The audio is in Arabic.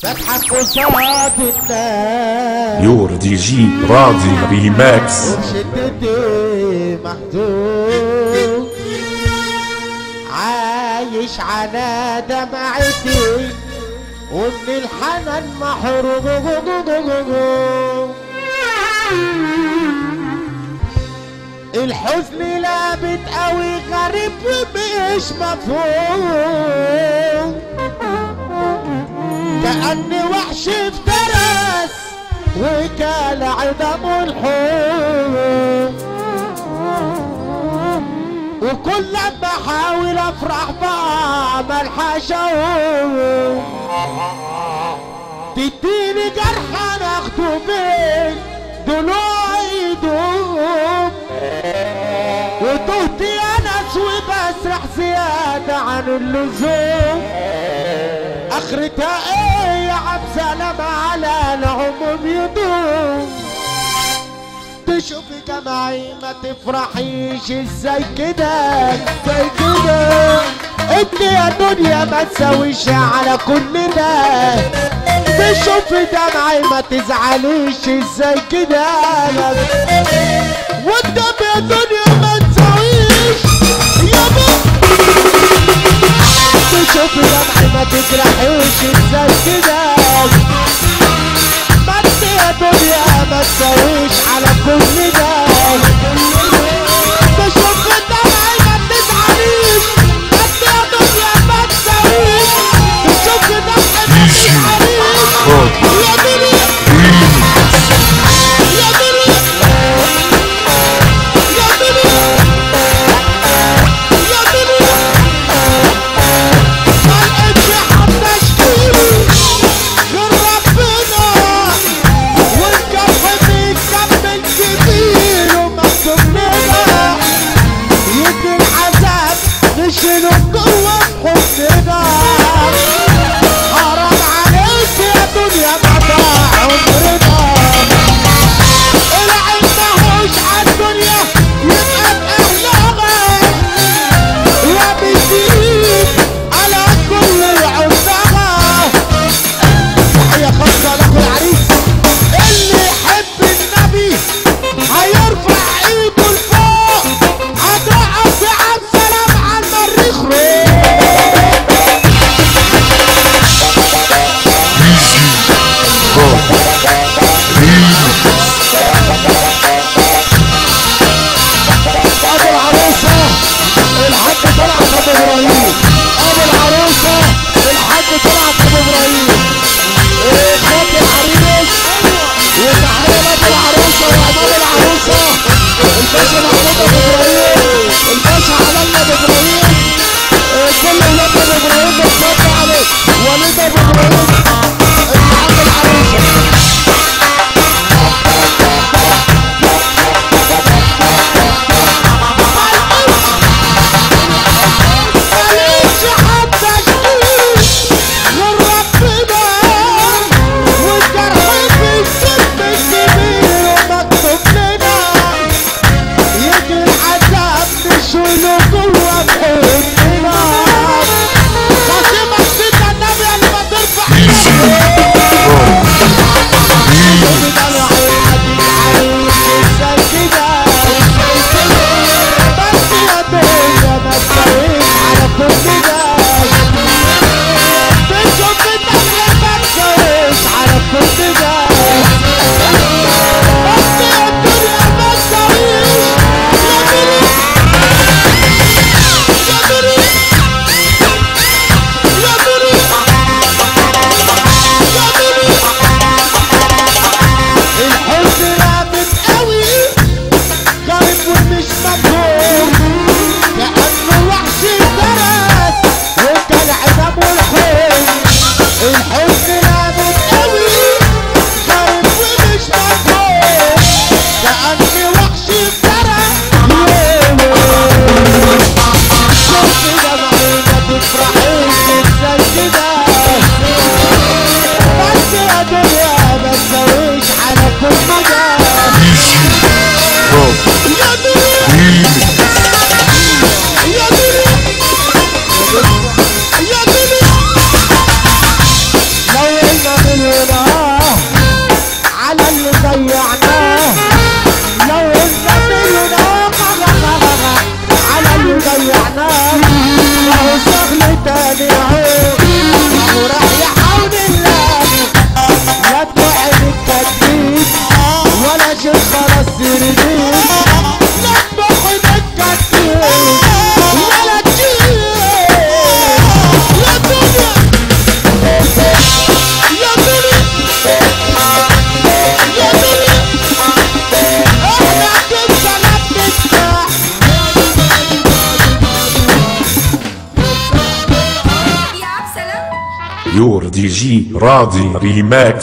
بضحك قصاد الناس يور دي جي راضي ريماكس وبشدتي محزون عايش على دمعتي ومن الحنان محروم الحزن لابد قوي غريب ومش مفهوم كأني وحش افترس وكال عدم الحوم وكل لما احاول افرح بعمل حشوم تديني جرح انا اخده بين ضلوعي يدوم وتهتي انس وبسرح زيادة عن اللزوم اخرتها ايه يا عم سلام على العموم يدوم تشوفي جماعي ما تفرحيش ازاي كده ازاي كده انت يا دنيا ما تساويش على كل ده تشوفي دمعي ما تزعليش ازاي كده وانت يا دنيا ما تساويش يابا تشوفي دمعي ما تجرحيش ازاي كده ما انت يا دنيا ما تساويش على كل ده تشوفي دمعي ما تزعليش ما انت يا دنيا ما تساويش تشوفي دمعي ما تزعليش يا دنيا يا دنيا يا دنيا يا دنيا ما لقيتش حد اشكيله غير ربنا والجرح بيكمل كبير ومكتوب لنا يجي العذاب نشيله جوه حضننا حرام عليك يا دنيا قطع عمرنا العين ماهوش عالدنيا يبقى بأهلها يا بتزيد على كل عمرها تحية خاصة لأخو العريس اللي يحب النبي هيرفع ايده لفوق هتقف يا عم سلام على المريخ ابو العروسة الحاج طلعت ابو ابراهيم ابو العروسة الحاج طلعت ابو ابراهيم اخوات العريس وتحية لابو العروسة وعمام العروسة الباشا محمود ابو ابراهيم الباشا علي ابو ابراهيم كل ولاد ابو ابراهيم بتصب عليه وليد ابو ابراهيم ابن عم العروسة ماليش حد اشكيش غير ربنا والجرح بيكتب كبير ومكتوب لنا يجي العذاب نشيله جوه بحضننا خاتمك سيدنا النبي اللي ما ترفع لو مليونير على اللي ضيعناه، لو قلنا مليونير على اللي ضيعناه، ما هو شغل تاني اهو وراح يحاول الله، لا تبعد التدريب ولا شيء خلاص تريدين، لا تبعد التدريب ولا تجيب يا دنيا يا دنيا يا دنيا، احنا كنت نبتاع Your DJ Radhi Remix.